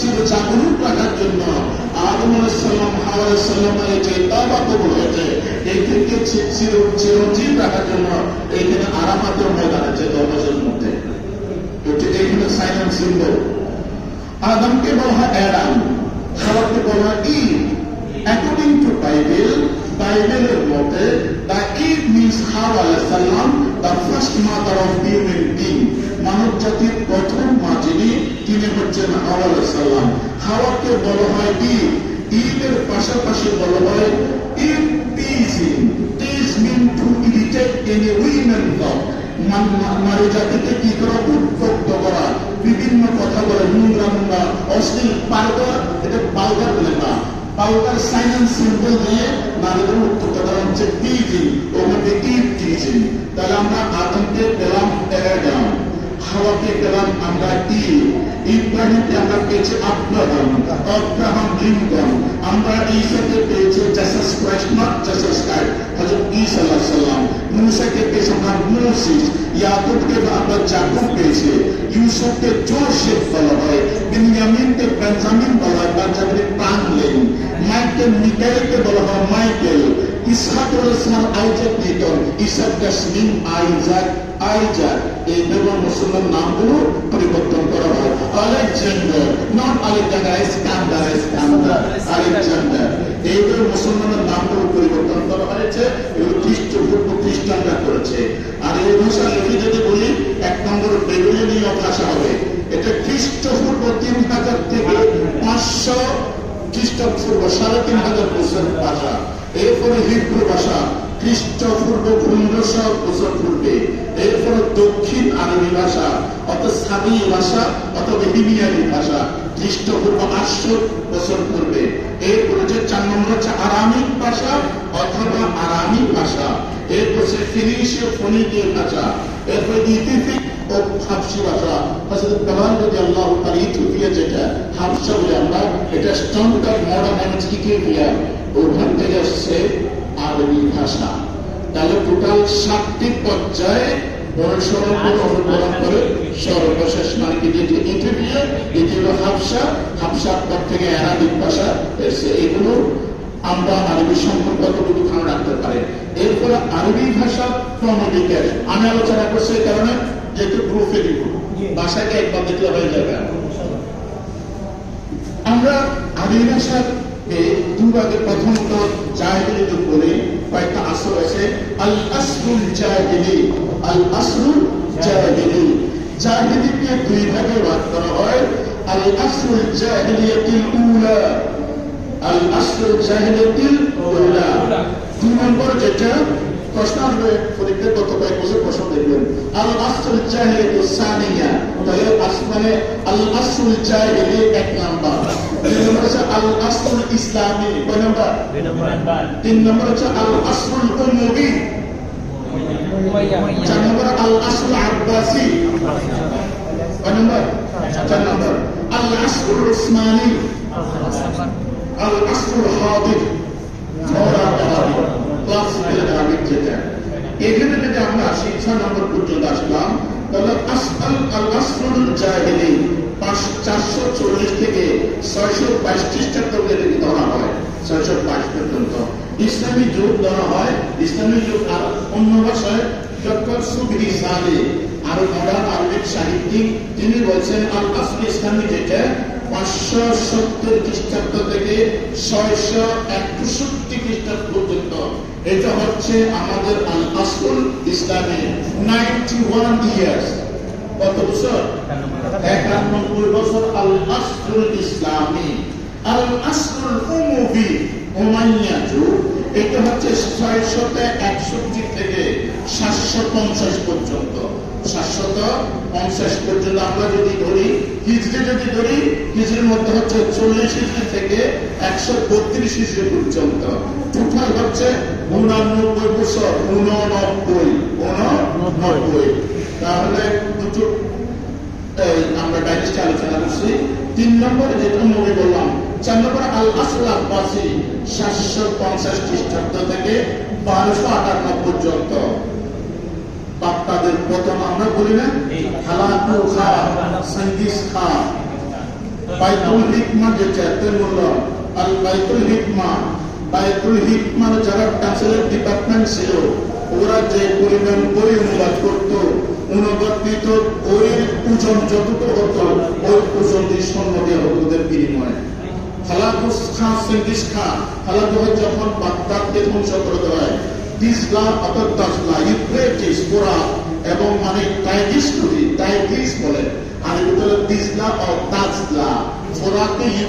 ছিল জাগরুক রাখার জন্য আদম আলাইহিস সালাম হাওয়া আলাইহিস সালামের যে তওবা কবুল হয়েছে এইখানকে চিরঞ্জীব রাখার জন্য এইখানে আরাফাতের ময়দান আছে 10 বছরের মধ্যে। এইখানে সাইলেন্ট সিম্বল। আদমকে বলা হয় অ্যাডাম, হাওয়াকে বলা হয় ইভ। অ্যাকর্ডিং টু বাইবেলের মতে দ্য ইভ মিনস হাওয়া আলাইহিস সালাম, the first mother of human being. মানব জাতির প্রথম মা যিনি, তিনি হচ্ছেন হাওয়া আলাইহিস সালাম। হাওয়াকে বলা হয় ইভ। ইভের পাশাপাশি বলা হয় eve teasing. Tease mean to irritate any women thought. নারী জাতিকে কি করা? উত্তক্ত করা, বিভিন্ন কথা বলে, নোংরা অশ্লীল পালগার, এটা পালগার বলে না, পালগার সাইন এন্ড সিম্বল দিয়ে নারীদের উত্তক্ত করা হচ্ছে টিজিং, ওখানে ইভ টিজিং। তাহলে আমরা আদমকে পেলাম অ্যাডাম, হাওয়াকে পেলাম আমরা ইভ, ইব্রাহিমকে আমরা পেয়েছি আব্রাহাম, আব্রাহাম লিঙ্কন। আমরা ঈসাকে পেয়েছি Jesus Christ, not Jesus Christ, হযরত ঈসা আলাইহিস সালাম। মুসাকে পেয়েছি আমরা মোসেস, ইয়াকুবকে আমরা যাকুব পেয়েছি, ইউসুফকে জোসেফ বলা হয়, বিনয়ামিনকে বেঞ্জামিন বলা হয়, বেঞ্জামিনের প্রাণলেন, মিকাইলকে বলা হয় মাইকেল, ইসহাক আলাইহিস সালাম আইজাক নিউটন, ইসহাক জাসমিন আইজাক। এই বেগম মুসলমান নামগুলো পরিবর্তন করা হয়। আলেকজান্ডার, নট আলেকজান্ডার, ইস্কান্দার, আলেকজান্ডার। এইগুলো মুসলমানের নামগুলো পরিবর্তন করা হয়েছে, এগুলো খ্রিস্টপূর্ব খ্রিস্টানরা করেছে। আর এই ভাষা লিখে যদি বলি 1 নম্বর বেবিলনীয় ভাষা হবে। এটা খ্রিস্টপূর্ব 3000 থেকে 500 খ্রিস্টপূর্ব 3500 বছর ভাষা। এরপরে হিব্রু ভাষা খ্রিস্টপূর্ব 1500 বছর পূর্বে। এরপরে দক্ষিণ আরবি ভাষা, অথবা সামি ভাষা, অথবা হিমিয়ারি ভাষা খ্রিস্টপূর্ব 800 বছর পূর্বে। এরপরে যে 4 নম্বর হচ্ছে আরামিক ভাষা অথবা আরামিক ভাষা। এরপর হচ্ছে ফিনিশীয় ফোনিকীয় ভাষা। এরপর ইথিওপিক ও হাবশি ভাষা। হযরত বেলাল রাদিয়াল্লাহু তাআলা ইথিওপিয়া যেটা হাবশা বলে আমরা, এটা স্ট্যান্ডার্ড মডার্ন ল্যাঙ্গুয়েজ ইথিওপিয়া, ওখান থেকে আসছে আরবি ভাষা। তাহলে টোটাল 7টি পর্যায়ে অনুসরণ করে সর্বশেষ মার্কে যেটি ইথিওপিয়া, এটি হলো হাবশার পর থেকে আরাবিক ভাষা এসে। এগুলো আমরা আরবি সম্পর্ক কতটুকু ধারণা রাখতে পারি। এরপরে আরবি ভাষা ক্রমবিকাশ আমি আলোচনা করছি, এই কারণে যেহেতু গ্রুপে দিব, ভাষাকে একবার দেখলে হয়ে যাবে। আমরা আরবি ভাষার দুভাগে প্রথমত জাহিলি যুগ বলি, কয়েকটা আসর আছে। আল আসরুল জাহিলি, আল আসরুল জাহিলি। জাহিলিকে 2 ভাগে ভাগ করা হয়। আল আসরুল জাহিলিয়াতিল উলা, আল আসরুল জাহিলিয়াতিল উলা। 2 নম্বর যেটা প্রশ্ন আসবে পরীক্ষায়, গত কয়েক বছর প্রশ্ন দেখবেন, আল আসরুল জাহিলিয়াতুস সানিয়া। তাহলে মানে আল আসরুল জাহিলি 1 নাম্বার। 2 নম্বর হচ্ছে আল আসরুল ইসলামী, কয় নাম্বার? 3 নম্বর হচ্ছে আল আসরুল উমুবি। 4 নম্বর আল আসরুল আব্বাসি। কয় নাম্বার? 4 নম্বর আল আসরুল উসমানী, আল আসরুল হাদির, ক্লাসিক্যাল আরবিক যেটা। এখানে যদি আমরা আসি 6 নম্বর পর্যন্ত আসলাম, তাহলে আল আসরুল জাহিলি 440 থেকে 622 খ্রিস্টাব্দে এটাকে ধরা হয়, 622 পর্যন্ত। ইসলামী যুগ ধরা হয়। ইসলামী যুগ আর অন্য ভাষায় ডক্টর সুবরি সালে, আরো মডার্ন আরবিক সাহিত্যিক, তিনি বলছেন আল আসল ইসলামী যেটা 570 খ্রিস্টাব্দ থেকে 661 খ্রিস্টাব্দ পর্যন্ত, এটা হচ্ছে আমাদের আল আসল ইসলামী। 91 ইয়ার্স, কত বছর? 91 বছর আল আসরুল ইসলামী। আল আসরুল উমুবি, উমাইয়া যুগ, এটা হচ্ছে 661 থেকে 750 পর্যন্ত। 750 পর্যন্ত আমরা যদি ধরি, হিজরি যদি ধরি, হিজরির মধ্যে হচ্ছে 40 হিজরি থেকে 132 হিজরি পর্যন্ত। টোটাল হচ্ছে 89 বছর। 89। তাহলে দুটো আমরা ডাইরেক্ট আলোচনা করছি। 3 নম্বরে যেটা আমি বললাম। 4 নম্বরে আল আসল আব্বাসি 750 খ্রিস্টাব্দ থেকে 1258 পর্যন্ত। বাগদাদের প্রথম আমরা বলি না হালাকু খাঁ, সঙ্গিস খাঁ, বাইতুল হিকমা যে চ্যাপ্টার বললাম, আর বাইতুল হিকমার যারা ট্রান্সলেট ডিপার্টমেন্ট ছিল, ওরা যে পরিমাণ বই অনুবাদ করত, অনুবাদিত বইয়ের ওজন যতটুকু হতো, ওই ওজন দিয়ে স্বর্ণ দেওয়া হতো ওদের বিনিময়ে। হালাকুস খান সিঙ্গিস খান হালাকুহ যখন বাগদাদকে ধ্বংস করে দেওয়া হয়, দিজলা অর্থাৎ দাজলা ইউফ্রেটিস পোরা এবং মানে টাইগ্রিস বলে, আর এটা হলো দিজলা ও দাজলা, ফোরাকে